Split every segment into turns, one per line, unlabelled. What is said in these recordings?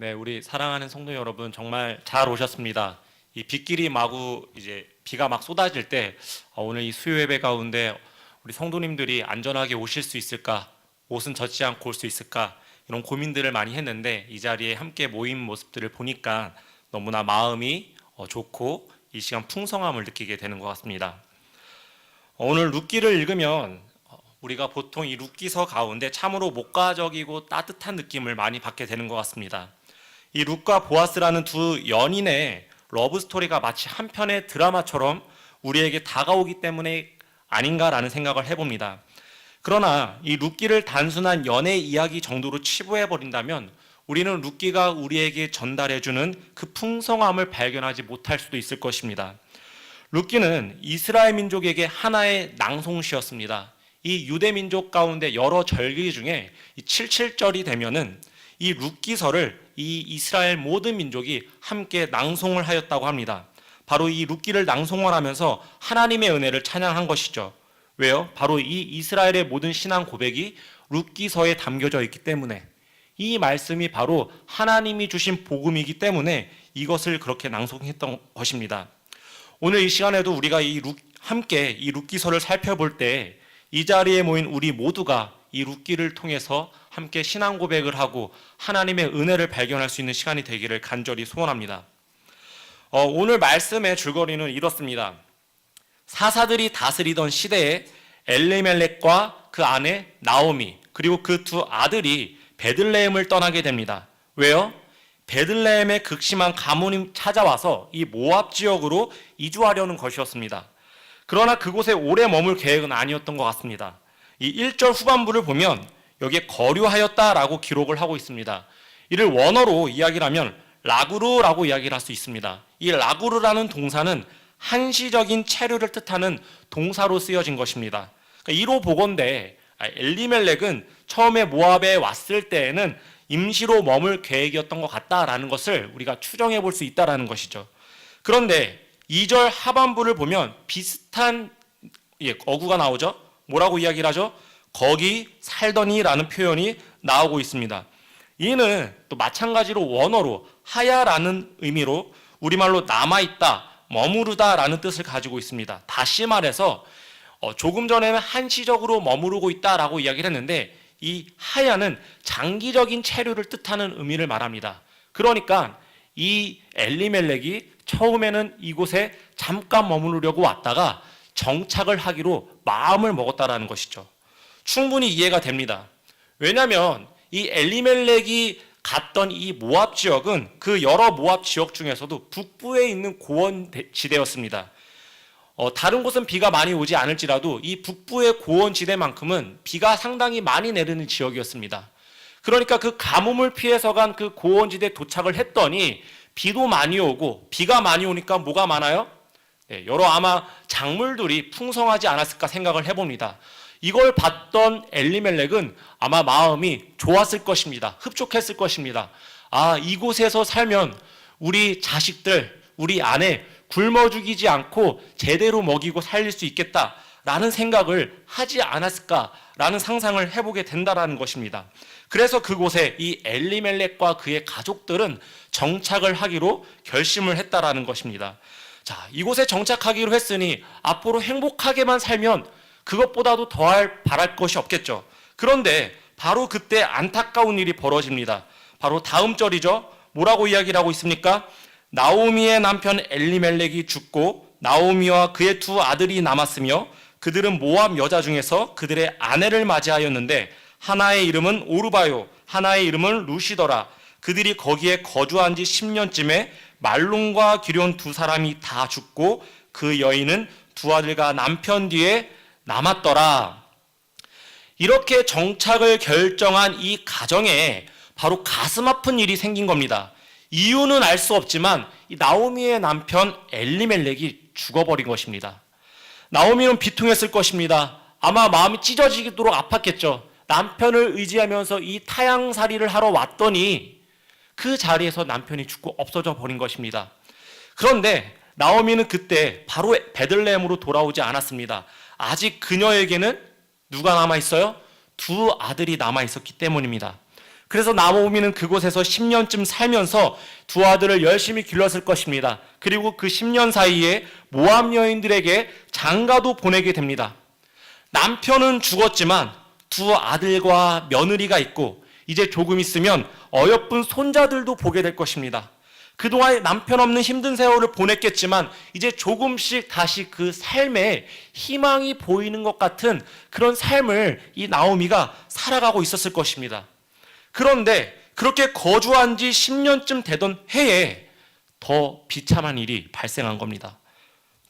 네, 우리 사랑하는 성도 여러분 정말 잘 오셨습니다. 이 빗길이 마구 이제 비가 막 쏟아질 때 오늘 이 수요 예배 가운데 우리 성도님들이 안전하게 오실 수 있을까? 옷은 젖지 않고 올 수 있을까? 이런 고민들을 많이 했는데 이 자리에 함께 모인 모습들을 보니까 너무나 마음이 좋고 이 시간 풍성함을 느끼게 되는 것 같습니다. 오늘 룻기를 읽으면 우리가 보통 이 룻기서 가운데 참으로 목가적이고 따뜻한 느낌을 많이 받게 되는 것 같습니다. 이 룻과 보아스라는 두 연인의 러브 스토리가 마치 한 편의 드라마처럼 우리에게 다가오기 때문에 아닌가라는 생각을 해봅니다. 그러나 이 룻기를 단순한 연애 이야기 정도로 치부해 버린다면 우리는 룻기가 우리에게 전달해주는 그 풍성함을 발견하지 못할 수도 있을 것입니다. 룻기는 이스라엘 민족에게 하나의 낭송시였습니다. 이 유대 민족 가운데 여러 절기 중에 이 77절이 되면은 이 룻기서를 이 이스라엘 모든 민족이 함께 낭송을 하였다고 합니다. 바로 이 룻기를 낭송을 하면서 하나님의 은혜를 찬양한 것이죠. 왜요? 바로 이 이스라엘의 모든 신앙 고백이 룻기서에 담겨져 있기 때문에, 이 말씀이 바로 하나님이 주신 복음이기 때문에 이것을 그렇게 낭송했던 것입니다. 오늘 이 시간에도 우리가 함께 이 룻기서를 살펴볼 때 이 자리에 모인 우리 모두가 이 룻기를 통해서 함께 신앙 고백을 하고 하나님의 은혜를 발견할 수 있는 시간이 되기를 간절히 소원합니다. 오늘 말씀의 줄거리는 이렇습니다. 사사들이 다스리던 시대에 엘리멜렉과 그 아내 나오미 그리고 그 두 아들이 베들레헴을 떠나게 됩니다. 왜요? 베들레헴의 극심한 가뭄이 찾아와서 이 모압 지역으로 이주하려는 것이었습니다. 그러나 그곳에 오래 머물 계획은 아니었던 것 같습니다. 이 1절 후반부를 보면 여기에 거류하였다라고 기록을 하고 있습니다. 이를 원어로 이야기를 하면 라구르라고 이야기를 할 수 있습니다. 이 라구르라는 동사는 한시적인 체류를 뜻하는 동사로 쓰여진 것입니다. 그러니까 이로 보건대 엘리멜렉은 처음에 모압에 왔을 때에는 임시로 머물 계획이었던 것 같다라는 것을 우리가 추정해 볼 수 있다라는 것이죠. 그런데 2절 하반부를 보면 비슷한 어구가 나오죠. 뭐라고 이야기를 하죠? 거기 살더니라는 표현이 나오고 있습니다. 이는 또 마찬가지로 원어로 하야라는 의미로 우리말로 남아있다, 머무르다라는 뜻을 가지고 있습니다. 다시 말해서 조금 전에는 한시적으로 머무르고 있다라고 이야기를 했는데 이 하야는 장기적인 체류를 뜻하는 의미를 말합니다. 그러니까 이 엘리멜렉이 처음에는 이곳에 잠깐 머무르려고 왔다가 정착을 하기로 마음을 먹었다라는 것이죠. 충분히 이해가 됩니다. 왜냐하면 이 엘리멜렉이 갔던 이 모압 지역은 그 여러 모압 지역 중에서도 북부에 있는 고원지대였습니다. 다른 곳은 비가 많이 오지 않을지라도 이 북부의 고원지대만큼은 비가 상당히 많이 내리는 지역이었습니다. 그러니까 그 가뭄을 피해서 간 그 고원지대에 도착을 했더니 비도 많이 오고, 비가 많이 오니까 뭐가 많아요? 여러 아마 작물들이 풍성하지 않았을까 생각을 해봅니다. 이걸 봤던 엘리멜렉은 아마 마음이 좋았을 것입니다. 흡족했을 것입니다. 이곳에서 살면 우리 자식들, 우리 아내 굶어 죽이지 않고 제대로 먹이고 살릴 수 있겠다라는 생각을 하지 않았을까라는 상상을 해보게 된다라는 것입니다. 그래서 그곳에 이 엘리멜렉과 그의 가족들은 정착을 하기로 결심을 했다라는 것입니다. 자, 이곳에 정착하기로 했으니 앞으로 행복하게만 살면 그것보다도 바랄 것이 없겠죠. 그런데 바로 그때 안타까운 일이 벌어집니다. 바로 다음 절이죠. 뭐라고 이야기를 하고 있습니까? 나오미의 남편 엘리멜렉이 죽고 나오미와 그의 두 아들이 남았으며 그들은 모압 여자 중에서 그들의 아내를 맞이하였는데 하나의 이름은 오르바요, 하나의 이름은 루시더라. 그들이 거기에 거주한 지 10년쯤에 말론과 기럨 두 사람이 다 죽고 그 여인은 두 아들과 남편 뒤에 남았더라. 이렇게 정착을 결정한 이 가정에 바로 가슴 아픈 일이 생긴 겁니다. 이유는 알 수 없지만 이 나오미의 남편 엘리멜렉이 죽어버린 것입니다. 나오미는 비통했을 것입니다. 아마 마음이 찢어지도록 아팠겠죠. 남편을 의지하면서 이 타향살이를 하러 왔더니 그 자리에서 남편이 죽고 없어져 버린 것입니다. 그런데 나오미는 그때 바로 베들레헴으로 돌아오지 않았습니다. 아직 그녀에게는 누가 남아있어요? 두 아들이 남아있었기 때문입니다. 그래서 나오미는 그곳에서 10년쯤 살면서 두 아들을 열심히 길렀을 것입니다. 그리고 그 10년 사이에 모압 여인들에게 장가도 보내게 됩니다. 남편은 죽었지만 두 아들과 며느리가 있고 이제 조금 있으면 어여쁜 손자들도 보게 될 것입니다. 그동안 남편 없는 힘든 세월을 보냈겠지만 이제 조금씩 다시 그 삶에 희망이 보이는 것 같은 그런 삶을 이 나오미가 살아가고 있었을 것입니다. 그런데 그렇게 거주한 지 10년쯤 되던 해에 더 비참한 일이 발생한 겁니다.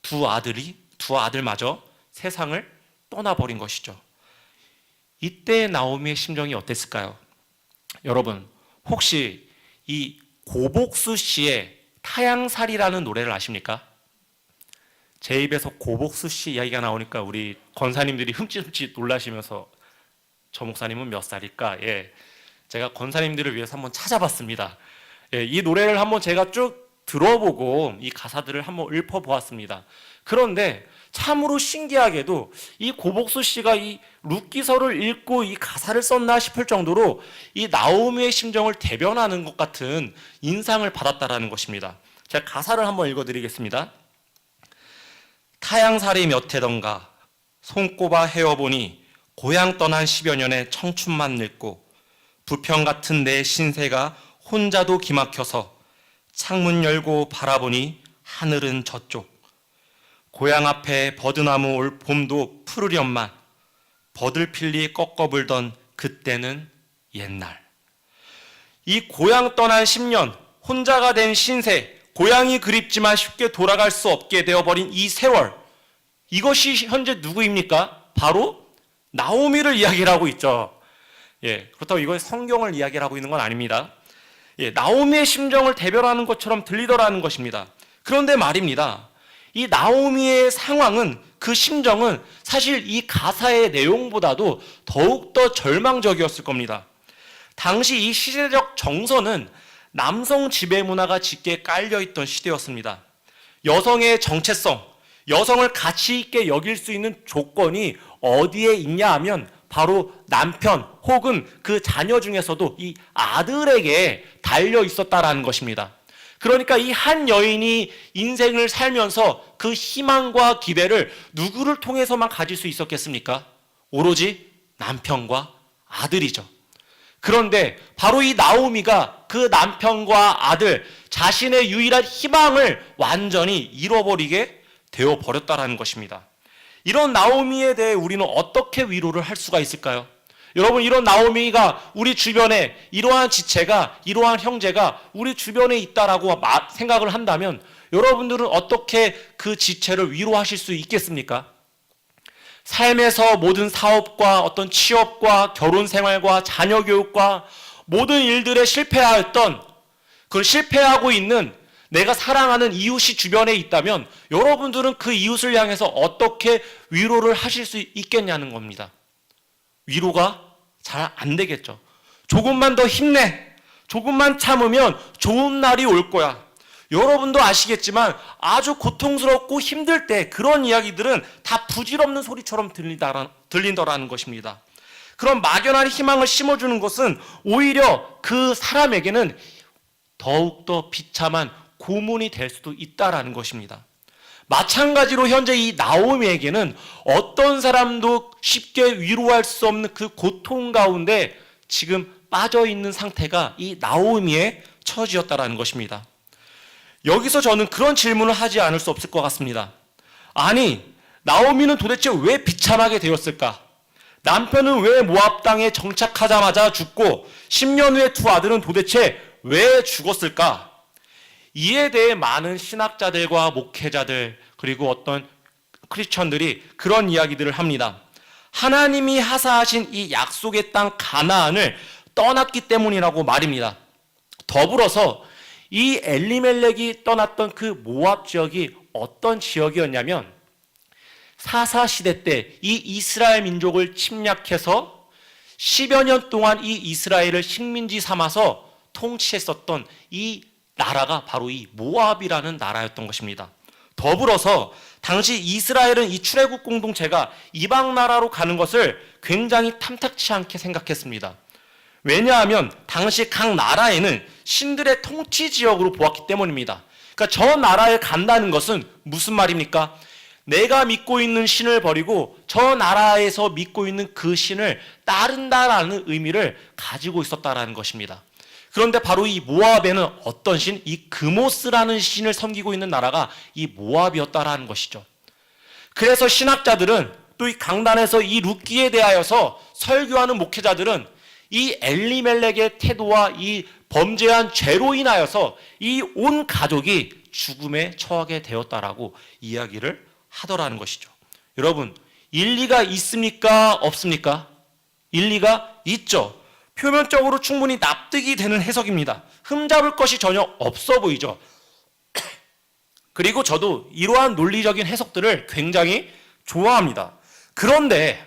두 아들마저 세상을 떠나버린 것이죠. 이때 나오미의 심정이 어땠을까요? 여러분, 혹시 이 고복수 씨의 타양살이라는 노래를 아십니까? 제 입에서 고복수 씨 이야기가 나오니까 우리 권사님들이 흠칫흠칫 놀라시면서 저 목사님은 몇 살일까? 제가 권사님들을 위해서 한번 찾아봤습니다. 이 노래를 한번 제가 쭉 들어보고 이 가사들을 한번 읊어보았습니다. 그런데 참으로 신기하게도 이 고복수 씨가 이 룻기서를 읽고 이 가사를 썼나 싶을 정도로 이 나오미의 심정을 대변하는 것 같은 인상을 받았다라는 것입니다. 제가 가사를 한번 읽어드리겠습니다. 타양살이 몇 해던가 손꼽아 헤어보니 고향 떠난 10여 년의 청춘만 늙고 부평 같은 내 신세가 혼자도 기막혀서 창문 열고 바라보니 하늘은 저쪽 고향 앞에 버드나무 올 봄도 푸르련만 버들필리 꺾어불던 그때는 옛날. 이 고향 떠난 10년, 혼자가 된 신세, 고향이 그립지만 쉽게 돌아갈 수 없게 되어버린 이 세월, 이것이 현재 누구입니까? 바로 나오미를 이야기를 하고 있죠. 그렇다고 이건 성경을 이야기를 하고 있는 건 아닙니다. 나오미의 심정을 대변하는 것처럼 들리더라는 것입니다. 그런데 말입니다. 이 나오미의 상황은, 그 심정은 사실 이 가사의 내용보다도 더욱더 절망적이었을 겁니다. 당시 이 시대적 정서는 남성 지배 문화가 짙게 깔려있던 시대였습니다. 여성의 정체성, 여성을 가치 있게 여길 수 있는 조건이 어디에 있냐 하면 바로 남편 혹은 그 자녀 중에서도 이 아들에게 달려 있었다라는 것입니다. 그러니까 이 한 여인이 인생을 살면서 그 희망과 기대를 누구를 통해서만 가질 수 있었겠습니까? 오로지 남편과 아들이죠. 그런데 바로 이 나오미가 그 남편과 아들, 자신의 유일한 희망을 완전히 잃어버리게 되어버렸다라는 것입니다. 이런 나오미에 대해 우리는 어떻게 위로를 할 수가 있을까요? 여러분, 이런 나오미가 우리 주변에 이러한 지체가, 이러한 형제가 우리 주변에 있다라고 생각을 한다면 여러분들은 어떻게 그 지체를 위로하실 수 있겠습니까? 삶에서 모든 사업과 어떤 취업과 결혼 생활과 자녀 교육과 모든 일들에 실패하였던, 그걸 실패하고 있는 내가 사랑하는 이웃이 주변에 있다면 여러분들은 그 이웃을 향해서 어떻게 위로를 하실 수 있겠냐는 겁니다. 위로가 잘 안 되겠죠. 조금만 더 힘내. 조금만 참으면 좋은 날이 올 거야. 여러분도 아시겠지만 아주 고통스럽고 힘들 때 그런 이야기들은 다 부질없는 소리처럼 들린다라는 것입니다. 그런 막연한 희망을 심어주는 것은 오히려 그 사람에게는 더욱더 비참한 고문이 될 수도 있다라는 것입니다. 마찬가지로 현재 이 나오미에게는 어떤 사람도 쉽게 위로할 수 없는 그 고통 가운데 지금 빠져 있는 상태가 이 나오미의 처지였다라는 것입니다. 여기서 저는 그런 질문을 하지 않을 수 없을 것 같습니다. 아니, 나오미는 도대체 왜 비참하게 되었을까? 남편은 왜 모압 땅에 정착하자마자 죽고 10년 후에 두 아들은 도대체 왜 죽었을까? 이에 대해 많은 신학자들과 목회자들 그리고 어떤 크리스천들이 그런 이야기들을 합니다. 하나님이 하사하신 이 약속의 땅 가나안을 떠났기 때문이라고 말입니다. 더불어서 이 엘리멜렉이 떠났던 그 모압 지역이 어떤 지역이었냐면 사사 시대 때 이 이스라엘 민족을 침략해서 10여 년 동안 이 이스라엘을 식민지 삼아서 통치했었던 이 나라가 바로 이 모압이라는 나라였던 것입니다. 더불어서 당시 이스라엘은 이 출애굽 공동체가 이방 나라로 가는 것을 굉장히 탐탁치 않게 생각했습니다. 왜냐하면 당시 각 나라에는 신들의 통치 지역으로 보았기 때문입니다. 그러니까 저 나라에 간다는 것은 무슨 말입니까? 내가 믿고 있는 신을 버리고 저 나라에서 믿고 있는 그 신을 따른다라는 의미를 가지고 있었다라는 것입니다. 그런데 바로 이 모압에는 어떤 신? 이 그모스라는 신을 섬기고 있는 나라가 이 모압이었다라는 것이죠. 그래서 신학자들은 또 이 강단에서 이 룻기에 대하여서 설교하는 목회자들은 이 엘리멜렉의 태도와 이 범죄한 죄로 인하여서 이 온 가족이 죽음에 처하게 되었다라고 이야기를 하더라는 것이죠. 여러분, 일리가 있습니까? 없습니까? 일리가 있죠. 표면적으로 충분히 납득이 되는 해석입니다. 흠잡을 것이 전혀 없어 보이죠. 그리고 저도 이러한 논리적인 해석들을 굉장히 좋아합니다. 그런데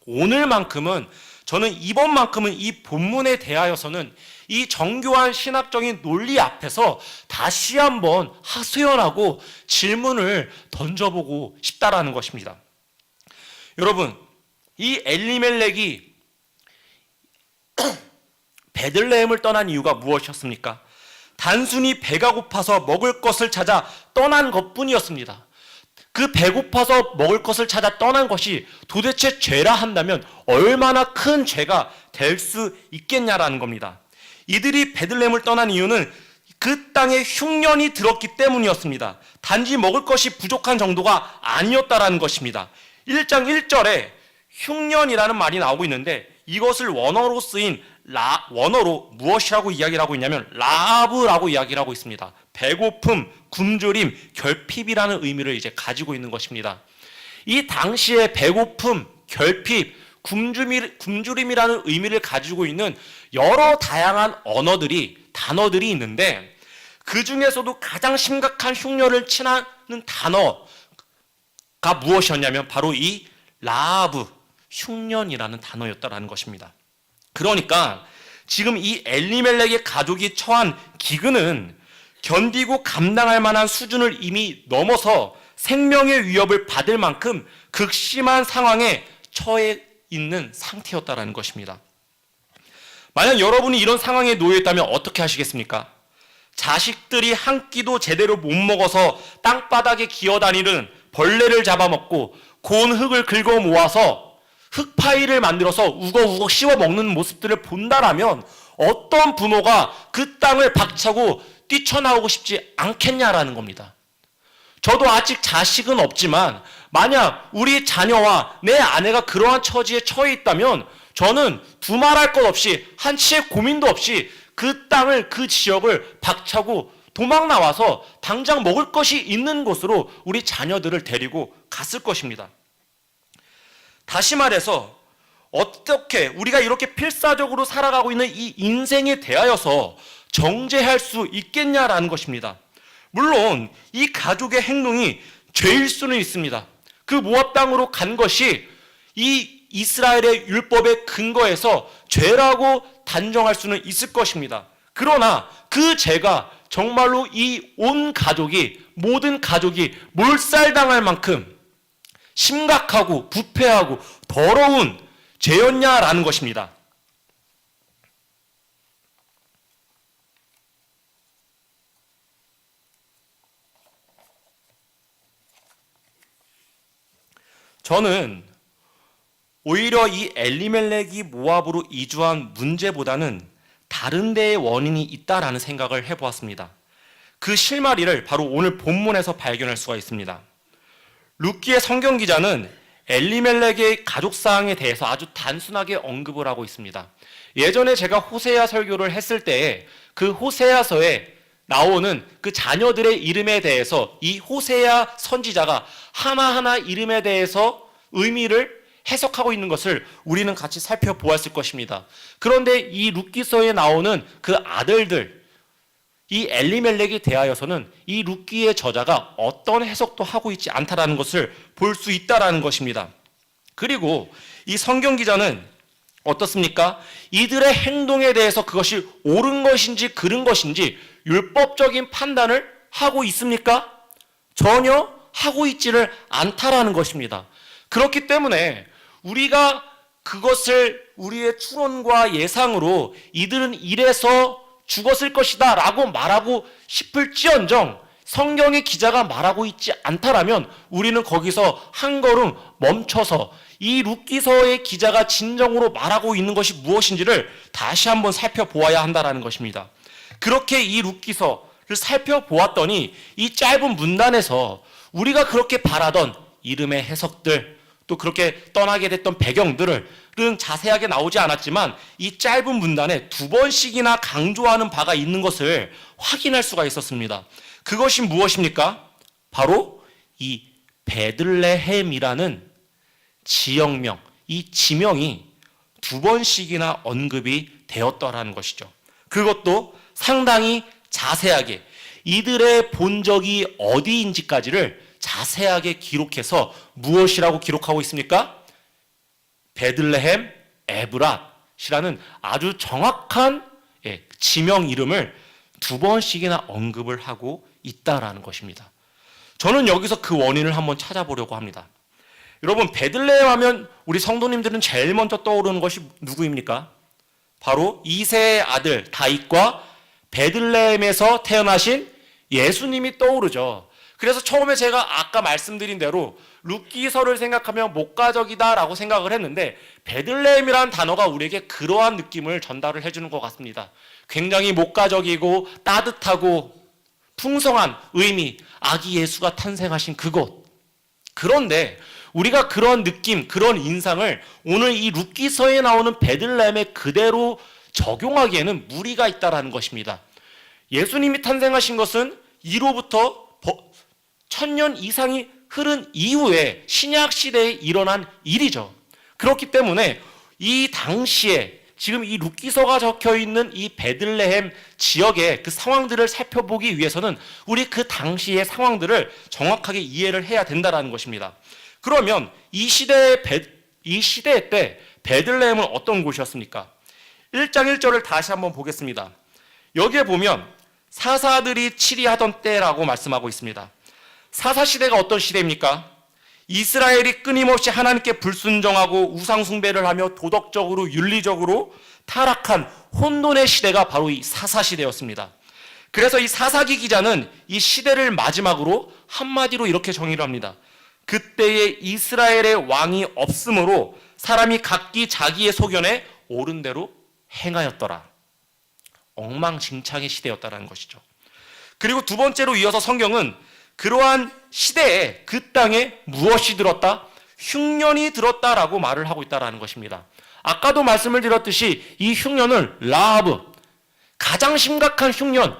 오늘만큼은 저는 이번만큼은 이 본문에 대하여서는 이 정교한 신학적인 논리 앞에서 다시 한번 하소연하고 질문을 던져보고 싶다라는 것입니다. 여러분, 이 엘리멜렉이 베들레헴을 떠난 이유가 무엇이었습니까? 단순히 배가 고파서 먹을 것을 찾아 떠난 것뿐이었습니다. 그 배고파서 먹을 것을 찾아 떠난 것이 도대체 죄라 한다면 얼마나 큰 죄가 될 수 있겠냐라는 겁니다. 이들이 베들레헴을 떠난 이유는 그 땅에 흉년이 들었기 때문이었습니다. 단지 먹을 것이 부족한 정도가 아니었다라는 것입니다. 1장 1절에 흉년이라는 말이 나오고 있는데 이것을 원어로 쓰인 원어로 무엇이라고 이야기를 하고 있냐면 라합이라고 이야기를 하고 있습니다. 배고픔, 굶주림, 결핍이라는 의미를 이제 가지고 있는 것입니다. 이 당시에 배고픔, 결핍, 굶주림이라는 의미를 가지고 있는 여러 다양한 단어들이 있는데 그 중에서도 가장 심각한 흉년을 치는 단어가 무엇이었냐면 바로 이 라합, 흉년이라는 단어였다라는 것입니다. 그러니까 지금 이 엘리멜렉의 가족이 처한 기근은 견디고 감당할 만한 수준을 이미 넘어서 생명의 위협을 받을 만큼 극심한 상황에 처해 있는 상태였다라는 것입니다. 만약 여러분이 이런 상황에 놓여 있다면 어떻게 하시겠습니까? 자식들이 한 끼도 제대로 못 먹어서 땅바닥에 기어다니는 벌레를 잡아먹고 고운 흙을 긁어 모아서 흙파이를 만들어서 우거우거 씹어 먹는 모습들을 본다라면 어떤 부모가 그 땅을 박차고 뛰쳐나오고 싶지 않겠냐라는 겁니다. 저도 아직 자식은 없지만 만약 우리 자녀와 내 아내가 그러한 처지에 처해 있다면 저는 두말할 것 없이 한치의 고민도 없이 그 땅을 그 지역을 박차고 도망 나와서 당장 먹을 것이 있는 곳으로 우리 자녀들을 데리고 갔을 것입니다. 다시 말해서 어떻게 우리가 이렇게 필사적으로 살아가고 있는 이 인생에 대하여서 정죄할 수 있겠냐라는 것입니다. 물론 이 가족의 행동이 죄일 수는 있습니다. 그 모압 땅으로 간 것이 이 이스라엘의 율법의 근거에서 죄라고 단정할 수는 있을 것입니다. 그러나 그 죄가 정말로 이 온 가족이 모든 가족이 몰살당할 만큼 심각하고 부패하고 더러운 죄였냐라는 것입니다. 저는 오히려 이 엘리멜렉이 모압으로 이주한 문제보다는 다른 데에 원인이 있다라는 생각을 해보았습니다. 그 실마리를 바로 오늘 본문에서 발견할 수가 있습니다. 룻기의 성경 기자는 엘리멜렉의 가족 사항에 대해서 아주 단순하게 언급을 하고 있습니다. 예전에 제가 호세아 설교를 했을 때에 그 호세아서에 나오는 그 자녀들의 이름에 대해서 이 호세아 선지자가 하나하나 이름에 대해서 의미를 해석하고 있는 것을 우리는 같이 살펴보았을 것입니다. 그런데 이 룻기서에 나오는 그 아들들, 이 엘리멜렉에 대하여서는 이 룻기의 저자가 어떤 해석도 하고 있지 않다라는 것을 볼 수 있다라는 것입니다. 그리고 이 성경 기자는 어떻습니까? 이들의 행동에 대해서 그것이 옳은 것인지 그른 것인지 율법적인 판단을 하고 있습니까? 전혀 하고 있지를 않다라는 것입니다. 그렇기 때문에 우리가 그것을 우리의 추론과 예상으로 이들은 이래서 죽었을 것이다 라고 말하고 싶을지언정 성경의 기자가 말하고 있지 않다라면 우리는 거기서 한 걸음 멈춰서 이 룻기서의 기자가 진정으로 말하고 있는 것이 무엇인지를 다시 한번 살펴보아야 한다라는 것입니다. 그렇게 이 룻기서를 살펴보았더니 이 짧은 문단에서 우리가 그렇게 바라던 이름의 해석들, 또 그렇게 떠나게 됐던 배경들은 자세하게 나오지 않았지만 이 짧은 문단에 2번씩이나 강조하는 바가 있는 것을 확인할 수가 있었습니다. 그것이 무엇입니까? 바로 이 베들레헴이라는 지역명, 이 지명이 2번씩이나 언급이 되었더라는 것이죠. 그것도 상당히 자세하게 이들의 본적이 어디인지까지를 자세하게 기록해서 무엇이라고 기록하고 있습니까? 베들레헴 에브랏이라는 아주 정확한 지명 이름을 2번씩이나 언급을 하고 있다라는 것입니다. 저는 여기서 그 원인을 한번 찾아보려고 합니다. 여러분, 베들레헴 하면 우리 성도님들은 제일 먼저 떠오르는 것이 누구입니까? 바로 이새의 아들 다윗과 베들레헴에서 태어나신 예수님이 떠오르죠. 그래서 처음에 제가 아까 말씀드린 대로 룻기서를 생각하면 목가적이다라고 생각을 했는데 베들레헴이라는 단어가 우리에게 그러한 느낌을 전달을 해주는 것 같습니다. 굉장히 목가적이고 따뜻하고 풍성한 의미, 아기 예수가 탄생하신 그곳. 그런데 우리가 그런 느낌, 그런 인상을 오늘 이 룻기서에 나오는 베들레헴에 그대로 적용하기에는 무리가 있다라는 것입니다. 예수님이 탄생하신 것은 이로부터 1000년 이상이 흐른 이후에 신약 시대에 일어난 일이죠. 그렇기 때문에 이 당시에 지금 이 룻기서가 적혀 있는 이 베들레헴 지역의 그 상황들을 살펴보기 위해서는 우리 그 당시의 상황들을 정확하게 이해를 해야 된다는 것입니다. 그러면 이 시대 때 베들레헴은 어떤 곳이었습니까? 1장 1절을 다시 한번 보겠습니다. 여기에 보면 사사들이 치리하던 때라고 말씀하고 있습니다. 사사시대가 어떤 시대입니까? 이스라엘이 끊임없이 하나님께 불순종하고 우상숭배를 하며 도덕적으로 윤리적으로 타락한 혼돈의 시대가 바로 이 사사시대였습니다. 그래서 이 사사기 기자는 이 시대를 마지막으로 한마디로 이렇게 정의를 합니다. 그때에 이스라엘의 왕이 없으므로 사람이 각기 자기의 소견에 옳은 대로 행하였더라. 엉망진창의 시대였다는 것이죠. 그리고 두 번째로 이어서 성경은 그러한 시대에 그 땅에 무엇이 들었다? 흉년이 들었다라고 말을 하고 있다는 것입니다. 아까도 말씀을 드렸듯이 이 흉년을 라하브, 가장 심각한 흉년,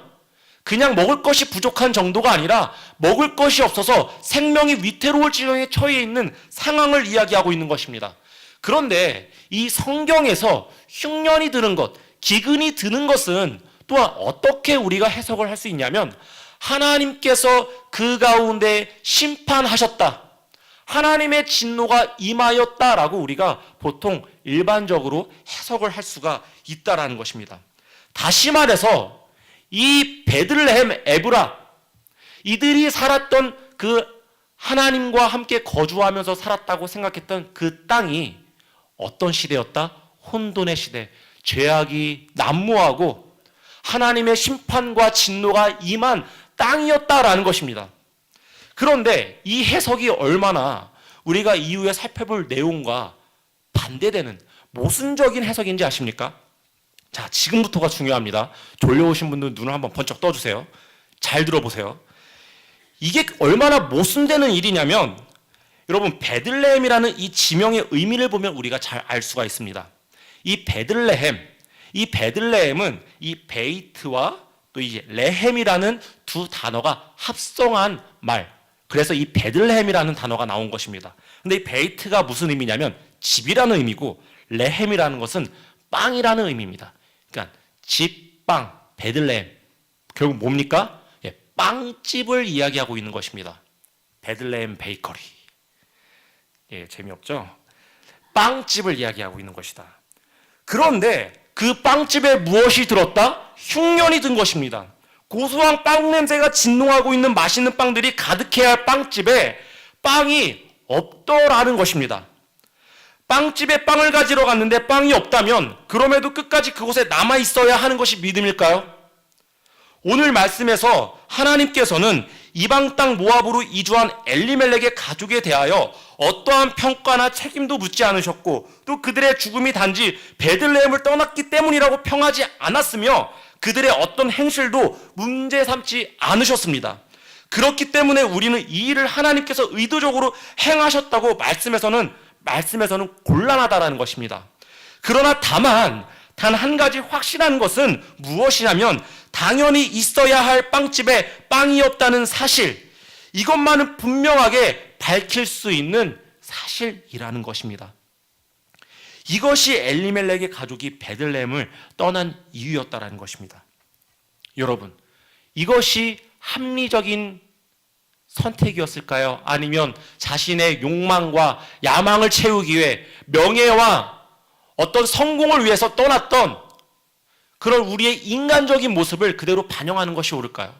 그냥 먹을 것이 부족한 정도가 아니라 먹을 것이 없어서 생명이 위태로울 지경에 처해 있는 상황을 이야기하고 있는 것입니다. 그런데 이 성경에서 흉년이 드는 것, 기근이 드는 것은 또한 어떻게 우리가 해석을 할 수 있냐면 하나님께서 그 가운데 심판하셨다. 하나님의 진노가 임하였다라고 우리가 보통 일반적으로 해석을 할 수가 있다라는 것입니다. 다시 말해서 이 베들레헴 에브라, 이들이 살았던 그 하나님과 함께 거주하면서 살았다고 생각했던 그 땅이 어떤 시대였다? 혼돈의 시대, 죄악이 난무하고 하나님의 심판과 진노가 임한 땅이었다라는 것입니다. 그런데 이 해석이 얼마나 우리가 이후에 살펴볼 내용과 반대되는 모순적인 해석인지 아십니까? 자, 지금부터가 중요합니다. 졸려오신 분들 눈을 한번 번쩍 떠주세요. 잘 들어보세요. 이게 얼마나 모순되는 일이냐면 여러분, 베들레헴이라는 이 지명의 의미를 보면 우리가 잘 알 수가 있습니다. 이 베들레헴은 이 베이트와 또 이 레헴이라는 두 단어가 합성한 말. 그래서 이 베들레헴이라는 단어가 나온 것입니다. 근데 이 베이트가 무슨 의미냐면 집이라는 의미고 레헴이라는 것은 빵이라는 의미입니다. 그러니까 집, 빵, 베들레헴. 결국 뭡니까? 빵집을 이야기하고 있는 것입니다. 베들레헴 베이커리. 재미없죠? 빵집을 이야기하고 있는 것이다. 그런데 그 빵집에 무엇이 들었다? 흉년이 든 것입니다. 고소한 빵 냄새가 진동하고 있는 맛있는 빵들이 가득해야 할 빵집에 빵이 없더라는 것입니다. 빵집에 빵을 가지러 갔는데 빵이 없다면 그럼에도 끝까지 그곳에 남아 있어야 하는 것이 믿음일까요? 오늘 말씀에서 하나님께서는 이방 땅 모압으로 이주한 엘리멜렉의 가족에 대하여 어떠한 평가나 책임도 묻지 않으셨고 또 그들의 죽음이 단지 베들레헴을 떠났기 때문이라고 평하지 않았으며 그들의 어떤 행실도 문제 삼지 않으셨습니다. 그렇기 때문에 우리는 이 일을 하나님께서 의도적으로 행하셨다고 말씀에서는 곤란하다라는 것입니다. 그러나 다만 단 한 가지 확실한 것은 무엇이냐면 당연히 있어야 할 빵집에 빵이 없다는 사실, 이것만은 분명하게 밝힐 수 있는 사실이라는 것입니다. 이것이 엘리멜렉의 가족이 베들레헴을 떠난 이유였다라는 것입니다. 여러분, 이것이 합리적인 선택이었을까요? 아니면 자신의 욕망과 야망을 채우기 위해 명예와 어떤 성공을 위해서 떠났던 그런 우리의 인간적인 모습을 그대로 반영하는 것이 옳을까요?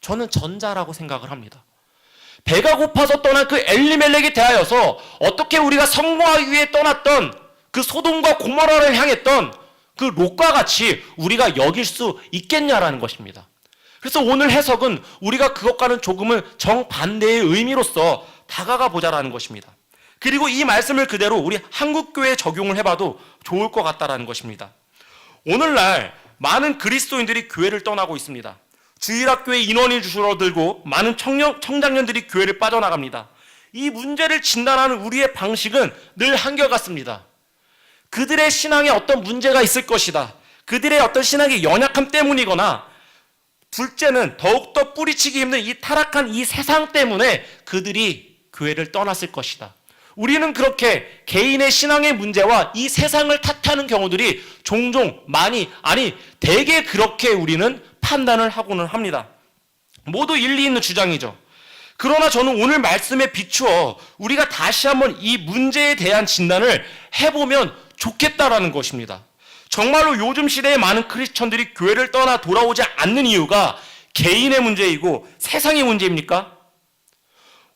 저는 전자라고 생각을 합니다. 배가 고파서 떠난 그 엘리멜렉에 대하여서 어떻게 우리가 성공하기 위해 떠났던 그 소돔과 고모라를 향했던 그 롯과 같이 우리가 여길 수 있겠냐라는 것입니다. 그래서 오늘 해석은 우리가 그것과는 조금은 정반대의 의미로서 다가가 보자라는 것입니다. 그리고 이 말씀을 그대로 우리 한국교회에 적용을 해봐도 좋을 것 같다라는 것입니다. 오늘날 많은 그리스도인들이 교회를 떠나고 있습니다. 주일학교의 인원이 줄어들고 많은 청장년들이 교회를 빠져나갑니다. 이 문제를 진단하는 우리의 방식은 늘 한결같습니다. 그들의 신앙에 어떤 문제가 있을 것이다. 그들의 어떤 신앙의 연약함 때문이거나 둘째는 더욱더 뿌리치기 힘든 이 타락한 이 세상 때문에 그들이 교회를 떠났을 것이다. 우리는 그렇게 개인의 신앙의 문제와 이 세상을 탓하는 경우들이 종종 대개 그렇게 우리는 판단을 하고는 합니다. 모두 일리 있는 주장이죠. 그러나 저는 오늘 말씀에 비추어 우리가 다시 한번 이 문제에 대한 진단을 해보면 좋겠다라는 것입니다. 정말로 요즘 시대에 많은 크리스천들이 교회를 떠나 돌아오지 않는 이유가 개인의 문제이고 세상의 문제입니까?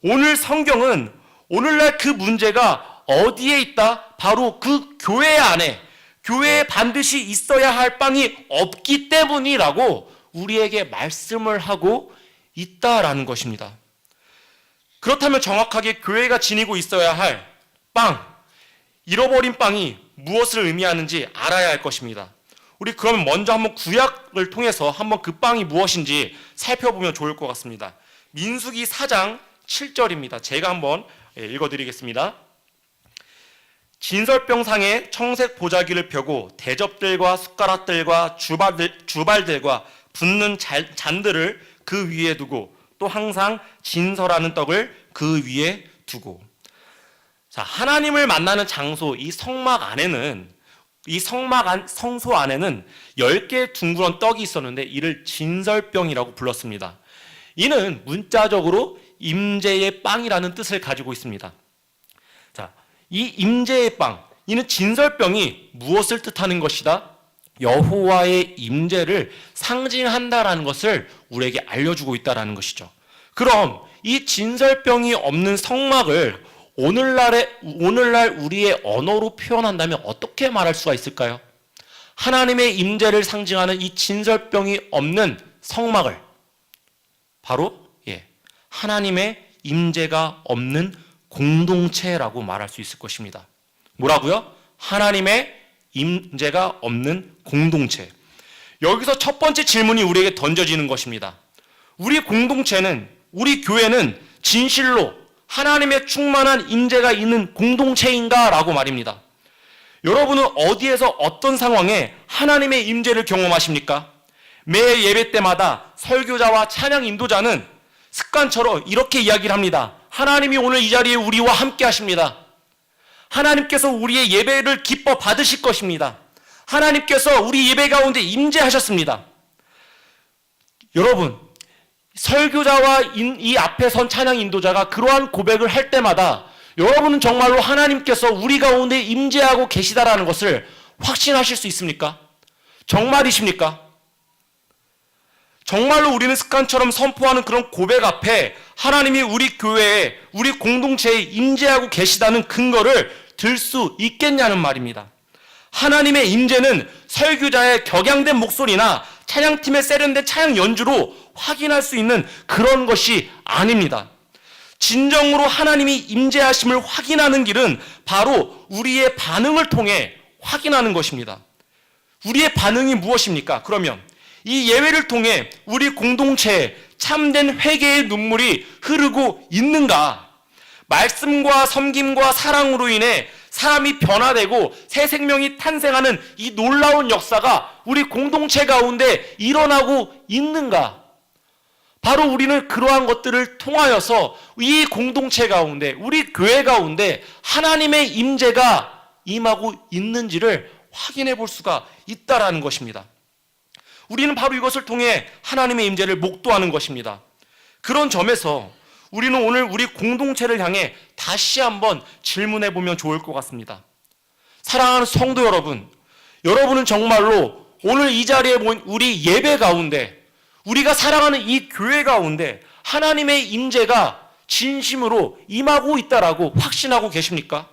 오늘 성경은 오늘날 그 문제가 어디에 있다? 바로 그 교회 안에, 교회에 반드시 있어야 할 빵이 없기 때문이라고 우리에게 말씀을 하고 있다라는 것입니다. 그렇다면 정확하게 교회가 지니고 있어야 할 빵, 잃어버린 빵이 무엇을 의미하는지 알아야 할 것입니다. 우리 그러면 먼저 한번 구약을 통해서 한번 그 빵이 무엇인지 살펴보면 좋을 것 같습니다. 민수기 4장 7절입니다. 제가 한번 읽어드리겠습니다. 진설병상에 청색 보자기를 펴고 대접들과 숟가락들과 주발들과 붓는 잔들을 그 위에 두고 또 항상 진설하는 떡을 그 위에 두고. 자, 하나님을 만나는 장소, 이 성막 안에는, 이 성소 안에는 10개의 둥그런 떡이 있었는데 이를 진설병이라고 불렀습니다. 이는 문자적으로 임재의 빵이라는 뜻을 가지고 있습니다. 자, 이 임재의 빵, 이는 진설병이 무엇을 뜻하는 것이다? 여호와의 임재를 상징한다라는 것을 우리에게 알려주고 있다는 것이죠. 그럼 이 진설병이 없는 성막을 오늘날 우리의 언어로 표현한다면 어떻게 말할 수가 있을까요? 하나님의 임재를 상징하는 이 진설병이 없는 성막을 바로 하나님의 임재가 없는 공동체라고 말할 수 있을 것입니다. 뭐라고요? 하나님의 임재가 없는 공동체. 여기서 첫 번째 질문이 우리에게 던져지는 것입니다. 우리 공동체는, 우리 교회는 진실로 하나님의 충만한 임재가 있는 공동체인가? 라고 말입니다. 여러분은 어디에서 어떤 상황에 하나님의 임재를 경험하십니까? 매 예배 때마다 설교자와 찬양 인도자는 습관처럼 이렇게 이야기를 합니다. 하나님이 오늘 이 자리에 우리와 함께 하십니다. 하나님께서 우리의 예배를 기뻐 받으실 것입니다. 하나님께서 우리 예배 가운데 임재하셨습니다. 여러분, 설교자와 이 앞에 선 찬양 인도자가 그러한 고백을 할 때마다 여러분은 정말로 하나님께서 우리 가운데 임재하고 계시다라는 것을 확신하실 수 있습니까? 정말이십니까? 정말로 우리는 습관처럼 선포하는 그런 고백 앞에 하나님이 우리 교회에, 우리 공동체에 임재하고 계시다는 근거를 들 수 있겠냐는 말입니다. 하나님의 임재는 설교자의 격양된 목소리나 찬양팀의 세련된 찬양 연주로 확인할 수 있는 그런 것이 아닙니다. 진정으로 하나님이 임재하심을 확인하는 길은 바로 우리의 반응을 통해 확인하는 것입니다. 우리의 반응이 무엇입니까? 그러면 이 예배를 통해 우리 공동체에 참된 회개의 눈물이 흐르고 있는가? 말씀과 섬김과 사랑으로 인해 사람이 변화되고 새 생명이 탄생하는 이 놀라운 역사가 우리 공동체 가운데 일어나고 있는가? 바로 우리는 그러한 것들을 통하여서 이 공동체 가운데, 우리 교회 가운데 하나님의 임재가 임하고 있는지를 확인해 볼 수가 있다라는 것입니다. 우리는 바로 이것을 통해 하나님의 임재를 목도하는 것입니다. 그런 점에서 우리는 오늘 우리 공동체를 향해 다시 한번 질문해 보면 좋을 것 같습니다. 사랑하는 성도 여러분, 여러분은 정말로 오늘 이 자리에 모인 우리 예배 가운데, 우리가 사랑하는 이 교회 가운데 하나님의 임재가 진심으로 임하고 있다라고 확신하고 계십니까?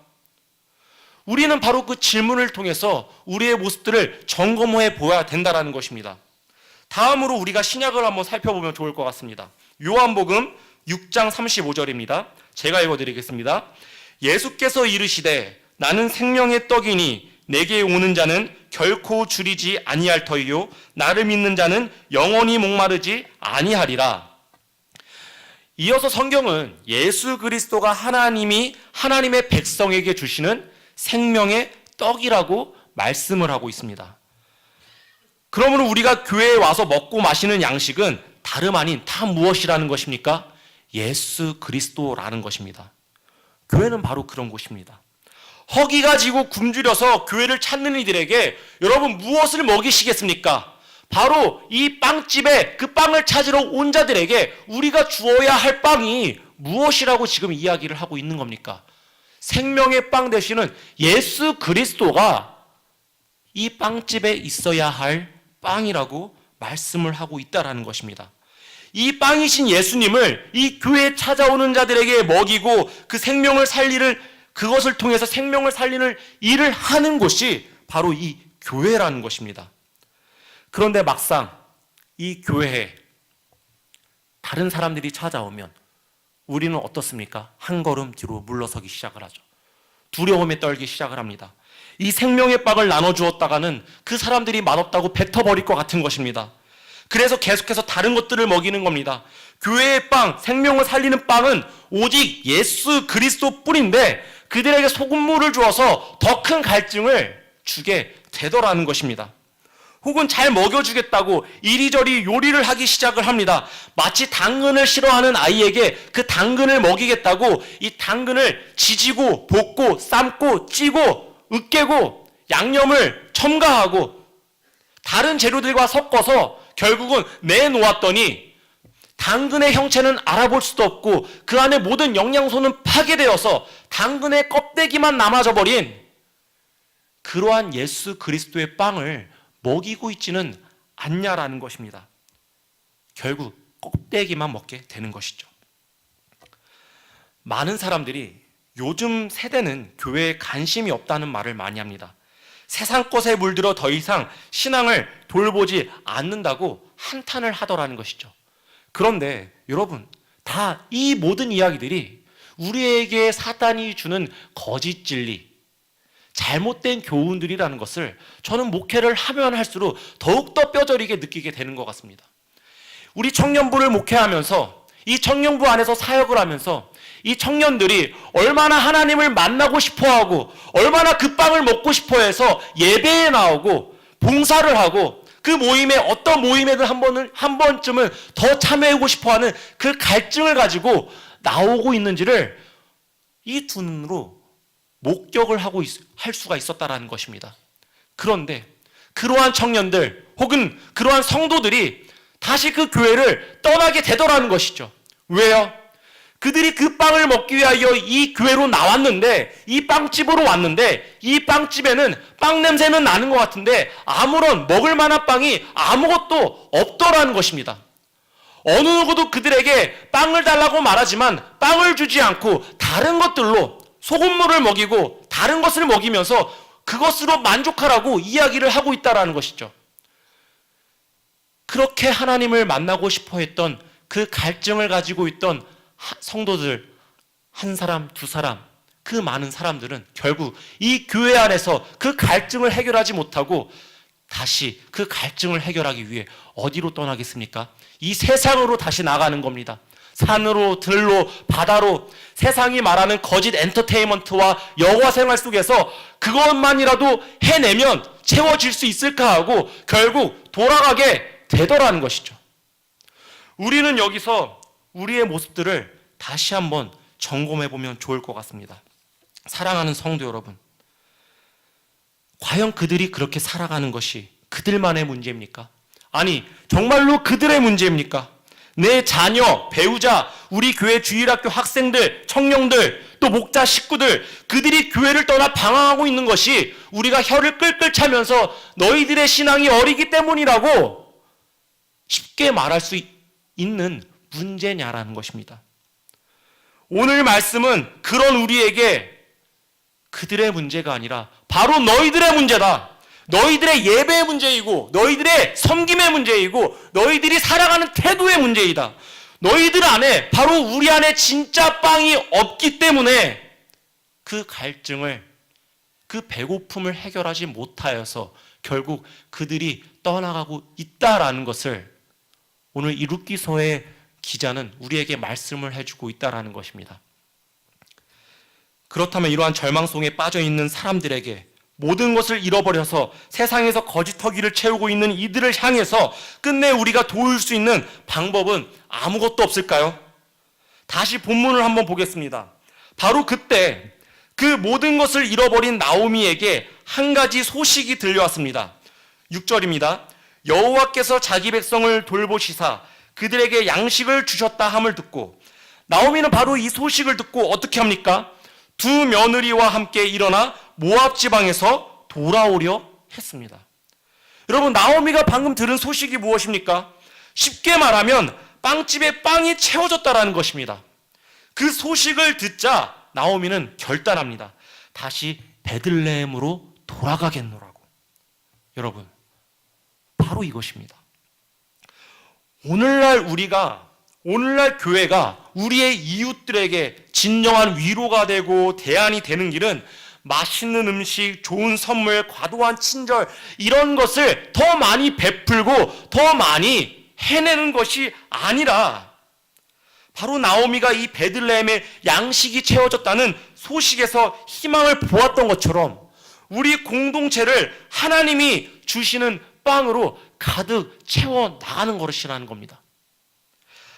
우리는 바로 그 질문을 통해서 우리의 모습들을 점검해 보아야 된다는 것입니다. 다음으로 우리가 신약을 한번 살펴보면 좋을 것 같습니다. 요한복음 6장 35절입니다. 제가 읽어드리겠습니다. 예수께서 이르시되 나는 생명의 떡이니 내게 오는 자는 결코 줄이지 아니할 터이요 나를 믿는 자는 영원히 목마르지 아니하리라. 이어서 성경은 예수 그리스도가 하나님의 백성에게 주시는 생명의 떡이라고 말씀을 하고 있습니다. 그러므로 우리가 교회에 와서 먹고 마시는 양식은 다름 아닌 다 무엇이라는 것입니까? 예수 그리스도라는 것입니다. 교회는 바로 그런 곳입니다. 허기가 지고 굶주려서 교회를 찾는 이들에게 여러분 무엇을 먹이시겠습니까? 바로 이 빵집에 그 빵을 찾으러 온 자들에게 우리가 주어야 할 빵이 무엇이라고 지금 이야기를 하고 있는 겁니까? 생명의 빵 되시는 예수 그리스도가 이 빵집에 있어야 할 빵이라고 말씀을 하고 있다라는 것입니다. 이 빵이신 예수님을 이 교회에 찾아오는 자들에게 먹이고 그 생명을 살리는 그것을 통해서 생명을 살리는 일을 하는 곳이 바로 이 교회라는 것입니다. 그런데 막상 이 교회에 다른 사람들이 찾아오면 우리는 어떻습니까? 한 걸음 뒤로 물러서기 시작을 하죠. 두려움에 떨기 시작을 합니다. 이 생명의 빵을 나눠주었다가는 그 사람들이 맛없다고 뱉어버릴 것 같은 것입니다. 그래서 계속해서 다른 것들을 먹이는 겁니다. 교회의 빵, 생명을 살리는 빵은 오직 예수 그리스도 뿐인데 그들에게 소금물을 주어서 더 큰 갈증을 주게 되더라는 것입니다. 혹은 잘 먹여주겠다고 이리저리 요리를 하기 시작을 합니다. 마치 당근을 싫어하는 아이에게 그 당근을 먹이겠다고 이 당근을 지지고 볶고 삶고 찌고 으깨고 양념을 첨가하고 다른 재료들과 섞어서 결국은 내놓았더니 당근의 형체는 알아볼 수도 없고 그 안에 모든 영양소는 파괴되어서 당근의 껍데기만 남아져 버린 그러한 예수 그리스도의 빵을 먹이고 있지는 않냐라는 것입니다. 결국 껍데기만 먹게 되는 것이죠. 많은 사람들이 요즘 세대는 교회에 관심이 없다는 말을 많이 합니다. 세상 것에 물들어 더 이상 신앙을 돌보지 않는다고 한탄을 하더라는 것이죠. 그런데 여러분, 다 이 모든 이야기들이 우리에게 사탄이 주는 거짓 진리, 잘못된 교훈들이라는 것을 저는 목회를 하면 할수록 더욱더 뼈저리게 느끼게 되는 것 같습니다. 우리 청년부를 목회하면서 이 청년부 안에서 사역을 하면서 이 청년들이 얼마나 하나님을 만나고 싶어하고 얼마나 그 빵을 먹고 싶어해서 예배에 나오고 봉사를 하고 그 모임에 어떤 모임에든 한 번쯤은 더 참여하고 싶어하는 그 갈증을 가지고 나오고 있는지를 이 두 눈으로 목격을 할 수가 있었다라는 것입니다. 그런데 그러한 청년들 혹은 그러한 성도들이 다시 그 교회를 떠나게 되더라는 것이죠. 왜요? 그들이 그 빵을 먹기 위하여 이 교회로 나왔는데 이 빵집으로 왔는데 이 빵집에는 빵 냄새는 나는 것 같은데 아무런 먹을 만한 빵이 아무것도 없더라는 것입니다. 어느 누구도 그들에게 빵을 달라고 말하지만 빵을 주지 않고 다른 것들로 소금물을 먹이고 다른 것을 먹이면서 그것으로 만족하라고 이야기를 하고 있다라는 것이죠. 그렇게 하나님을 만나고 싶어 했던 그 갈증을 가지고 있던 성도들, 한 사람, 두 사람, 그 많은 사람들은 결국 이 교회 안에서 그 갈증을 해결하지 못하고 다시 그 갈증을 해결하기 위해 어디로 떠나겠습니까? 이 세상으로 다시 나가는 겁니다. 산으로, 들로, 바다로, 세상이 말하는 거짓 엔터테인먼트와 여가 생활 속에서 그것만이라도 해내면 채워질 수 있을까 하고 결국 돌아가게 되더라는 것이죠. 우리는 여기서 우리의 모습들을 다시 한번 점검해 보면 좋을 것 같습니다. 사랑하는 성도 여러분, 과연 그들이 그렇게 살아가는 것이 그들만의 문제입니까? 아니, 정말로 그들의 문제입니까? 내 자녀, 배우자, 우리 교회 주일학교 학생들, 청년들, 또 목자 식구들, 그들이 교회를 떠나 방황하고 있는 것이 우리가 혀를 끌끌 차면서 너희들의 신앙이 어리기 때문이라고 쉽게 말할 수 있는 문제냐라는 것입니다. 오늘 말씀은 그런 우리에게 그들의 문제가 아니라 바로 너희들의 문제다. 너희들의 예배의 문제이고 너희들의 섬김의 문제이고 너희들이 살아가는 태도의 문제이다. 너희들 안에 바로 우리 안에 진짜 빵이 없기 때문에 그 갈증을, 그 배고픔을 해결하지 못하여서 결국 그들이 떠나가고 있다라는 것을 오늘 이 룻기서의 기자는 우리에게 말씀을 해주고 있다라는 것입니다. 그렇다면 이러한 절망송에 빠져 있는 사람들에게 모든 것을 잃어버려서 세상에서 거짓허기를 채우고 있는 이들을 향해서 끝내 우리가 도울 수 있는 방법은 아무것도 없을까요? 다시 본문을 한번 보겠습니다. 바로 그때 그 모든 것을 잃어버린 나오미에게 한 가지 소식이 들려왔습니다. 6절입니다. 여호와께서 자기 백성을 돌보시사 그들에게 양식을 주셨다 함을 듣고, 나오미는 바로 이 소식을 듣고 어떻게 합니까? 두 며느리와 함께 일어나 모압 지방에서 돌아오려 했습니다. 여러분, 나오미가 방금 들은 소식이 무엇입니까? 쉽게 말하면 빵집에 빵이 채워졌다라는 것입니다. 그 소식을 듣자 나오미는 결단합니다. 다시 베들레헴으로 돌아가겠노라고. 여러분, 바로 이것입니다. 오늘날 교회가 우리의 이웃들에게 진정한 위로가 되고 대안이 되는 길은 맛있는 음식, 좋은 선물, 과도한 친절, 이런 것을 더 많이 베풀고 더 많이 해내는 것이 아니라 바로 나오미가 이 베들레헴에 양식이 채워졌다는 소식에서 희망을 보았던 것처럼 우리 공동체를 하나님이 주시는 빵으로 가득 채워 나가는 것이라는 겁니다.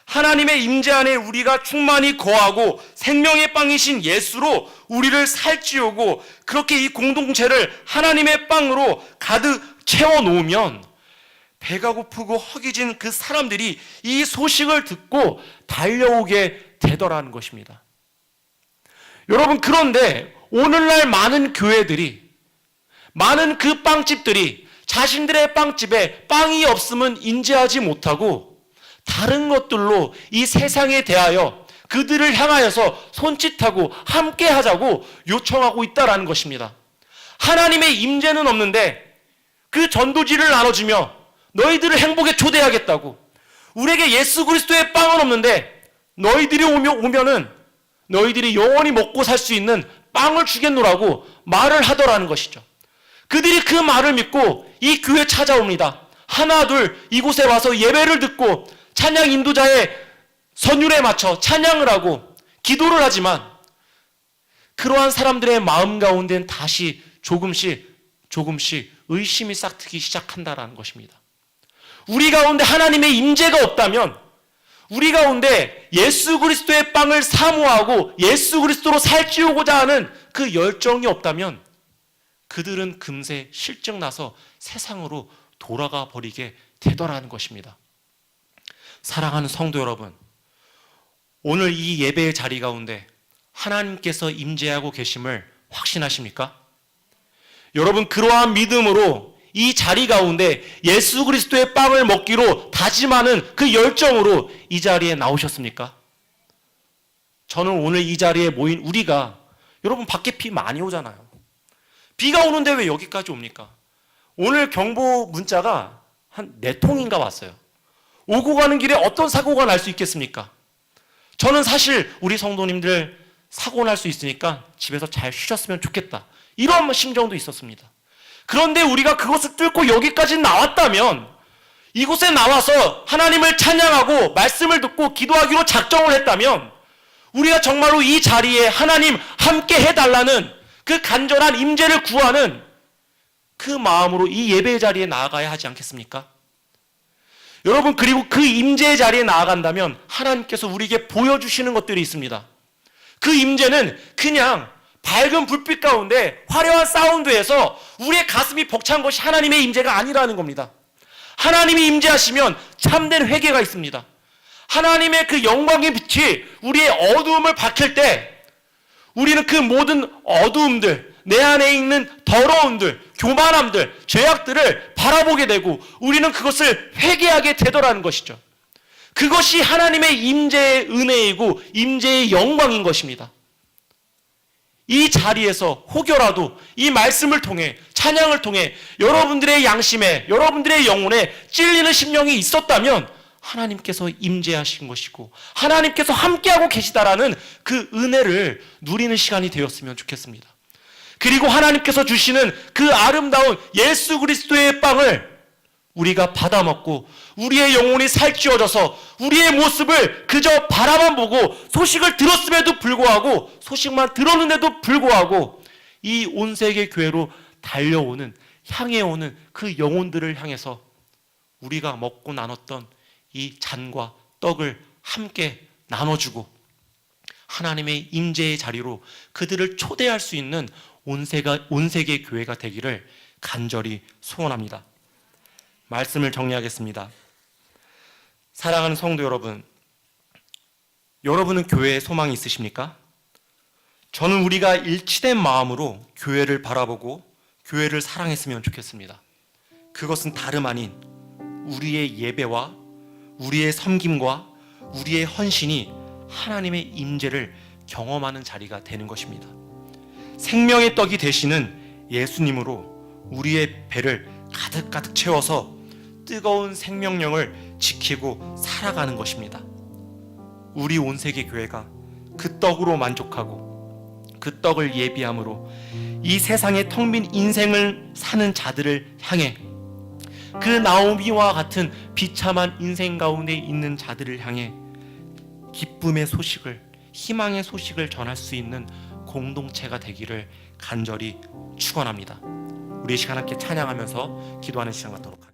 하나님의 임재 안에 우리가 충만히 거하고 생명의 빵이신 예수로 우리를 살찌우고 그렇게 이 공동체를 하나님의 빵으로 가득 채워 놓으면 배가 고프고 허기진 그 사람들이 이 소식을 듣고 달려오게 되더라는 것입니다. 여러분, 그런데 오늘날 많은 교회들이, 많은 그 빵집들이 자신들의 빵집에 빵이 없으면 인지하지 못하고 다른 것들로 이 세상에 대하여 그들을 향하여서 손짓하고 함께 하자고 요청하고 있다라는 것입니다. 하나님의 임재는 없는데 그 전도지를 나눠주며 너희들을 행복에 초대하겠다고, 우리에게 예수 그리스도의 빵은 없는데 너희들이 오면은 너희들이 영원히 먹고 살 수 있는 빵을 주겠노라고 말을 하더라는 것이죠. 그들이 그 말을 믿고 이 교회 찾아옵니다. 하나 둘 이곳에 와서 예배를 듣고 찬양 인도자의 선율에 맞춰 찬양을 하고 기도를 하지만 그러한 사람들의 마음 가운데는 다시 조금씩 의심이 싹트기 시작한다라는 것입니다. 우리 가운데 하나님의 임재가 없다면, 우리 가운데 예수 그리스도의 빵을 사모하고 예수 그리스도로 살찌우고자 하는 그 열정이 없다면 그들은 금세 실증나서 세상으로 돌아가 버리게 되더라는 것입니다. 사랑하는 성도 여러분, 오늘 이 예배의 자리 가운데 하나님께서 임재하고 계심을 확신하십니까? 여러분, 그러한 믿음으로 이 자리 가운데 예수 그리스도의 빵을 먹기로 다짐하는 그 열정으로 이 자리에 나오셨습니까? 저는 오늘 이 자리에 모인 우리가, 여러분 밖에 비 많이 오잖아요. 비가 오는데 왜 여기까지 옵니까? 오늘 경보 문자가 한 4통인가 왔어요. 오고 가는 길에 어떤 사고가 날 수 있겠습니까? 저는 사실 우리 성도님들 사고 날 수 있으니까 집에서 잘 쉬셨으면 좋겠다, 이런 심정도 있었습니다. 그런데 우리가 그것을 뚫고 여기까지 나왔다면, 이곳에 나와서 하나님을 찬양하고 말씀을 듣고 기도하기로 작정을 했다면, 우리가 정말로 이 자리에 하나님 함께 해달라는 그 간절한 임재를 구하는 그 마음으로 이 예배의 자리에 나아가야 하지 않겠습니까? 여러분, 그리고 그 임재의 자리에 나아간다면 하나님께서 우리에게 보여주시는 것들이 있습니다. 그 임재는 그냥 밝은 불빛 가운데 화려한 사운드에서 우리의 가슴이 벅찬 것이 하나님의 임재가 아니라는 겁니다. 하나님이 임재하시면 참된 회개가 있습니다. 하나님의 그 영광의 빛이 우리의 어두움을 밝힐 때 우리는 그 모든 어두움들, 내 안에 있는 더러움들, 교만함들, 죄악들을 바라보게 되고 우리는 그것을 회개하게 되더라는 것이죠. 그것이 하나님의 임재의 은혜이고 임재의 영광인 것입니다. 이 자리에서 혹여라도 이 말씀을 통해, 찬양을 통해 여러분들의 양심에, 여러분들의 영혼에 찔리는 심령이 있었다면 하나님께서 임재하신 것이고 하나님께서 함께하고 계시다라는 그 은혜를 누리는 시간이 되었으면 좋겠습니다. 그리고 하나님께서 주시는 그 아름다운 예수 그리스도의 빵을 우리가 받아 먹고 우리의 영혼이 살찌워져서 우리의 모습을 그저 바라만 보고 소식을 들었음에도 불구하고, 소식만 들었는데도 불구하고 이 온 세계 교회로 달려오는, 향해 오는 그 영혼들을 향해서 우리가 먹고 나눴던 이 잔과 떡을 함께 나눠주고 하나님의 임재의 자리로 그들을 초대할 수 있는 온 세계 교회가 되기를 간절히 소원합니다. 말씀을 정리하겠습니다. 사랑하는 성도 여러분, 여러분은 교회에 소망이 있으십니까? 저는 우리가 일치된 마음으로 교회를 바라보고 교회를 사랑했으면 좋겠습니다. 그것은 다름 아닌 우리의 예배와 우리의 섬김과 우리의 헌신이 하나님의 임재를 경험하는 자리가 되는 것입니다. 생명의 떡이 되시는 예수님으로 우리의 배를 가득가득 채워서 뜨거운 생명력을 지키고 살아가는 것입니다. 우리 온세계 교회가 그 떡으로 만족하고 그 떡을 예비함으로 이 세상에 텅 빈 인생을 사는 자들을 향해, 그 나오미와 같은 비참한 인생 가운데 있는 자들을 향해 기쁨의 소식을, 희망의 소식을 전할 수 있는 공동체가 되기를 간절히 축원합니다. 우리 시간 함께 찬양하면서 기도하는 시간 갖도록 하겠습니다.